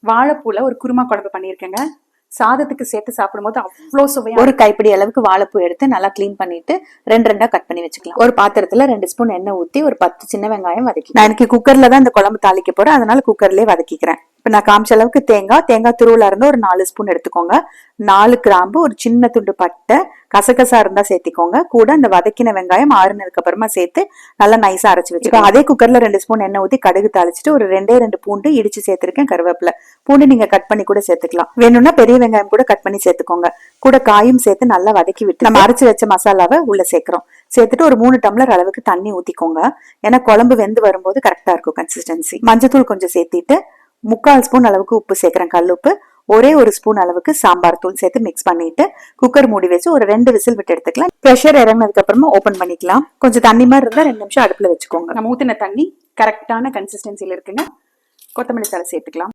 வாழைப்பூல ஒரு குருமா குழம்பு பண்ணியிருக்கேங்க. சாதத்துக்கு சேர்த்து சாப்பிடும்போது அவ்வளோ சுவையா. ஒரு கைப்பிடி அளவுக்கு வாழைப்பூ எடுத்து நல்லா கிளீன் பண்ணிட்டு ரெண்டா கட் பண்ணி வச்சுக்கலாம். ஒரு பாத்திரத்துல 2 ஸ்பூன் எண்ணெய் ஊத்தி ஒரு 10 சின்ன வெங்காயம் வதக்கி, நான் எனக்கு குக்கர்ல தான் இந்த குழம்பு தாளிக்க போறேன், அதனால குக்கர்லயே வதக்கிக்கிறேன். இப்ப நான் காமிச்ச அளவுக்கு தேங்காய் துருவலா இருந்தா ஒரு 4 ஸ்பூன் எடுத்துக்கோங்க. 4 கிராம்பு, ஒரு சின்ன துண்டு பட்டை, கசகசா இருந்தா சேர்த்திக்கோங்க. கூட அந்த வதக்கின வெங்காயம் ஆறுனதுக்கு அப்புறமா சேர்த்து நல்லா நைஸா அரைச்சு வச்சுக்கோங்க. அதே குக்கர்ல 2 ஸ்பூன் எண்ணெய் ஊத்தி கடுகு தாளிச்சுட்டு ஒரு 2 பூண்டு இடிச்சு சேர்த்திருக்கேன். கருவேப்பிலை, பூண்டு நீங்க கட் பண்ணி கூட சேர்த்துக்கலாம். வேணும்னா பெரிய வெங்காயம் கூட கட் பண்ணி சேர்த்துக்கோங்க. கூட காயும் சேர்த்து நல்லா வதக்கி விட்டு நம்ம அரைச்சு வச்ச மசாலாவை உள்ள சேர்க்கிறோம். சேர்த்துட்டு ஒரு 3 டம்ளர் அளவுக்கு தண்ணி ஊத்திக்கோங்க. ஏன்னா குழம்பு வெந்து வரும்போது கரெக்டா இருக்கும் கன்சிஸ்டன்சி. மஞ்சத்தூள் கொஞ்சம் சேர்த்திட்டு 3/4 ஸ்பூன் அளவுக்கு உப்பு சேர்க்கிறேன், கல்லுப்பு. ஒரே ஒரு ஸ்பூன் அளவுக்கு சாம்பார் தூள் சேர்த்து மிக்ஸ் பண்ணிட்டு குக்கர் மூடி வச்சு ஒரு 2 விசில் விட்டு எடுத்துக்கலாம். ப்ரெஷர் இறங்கினதுக்கு அப்புறமா ஓபன் பண்ணிக்கலாம். கொஞ்சம் தண்ணி மாதிரி இருந்தா 2 நிமிஷம் அடுப்புல வச்சுக்கோங்க. நம்ம ஊத்தின தண்ணி கரெக்டான கன்சிஸ்டன்சில இருக்குங்க. கொத்தமல்லி தழை சேர்த்துக்கலாம்.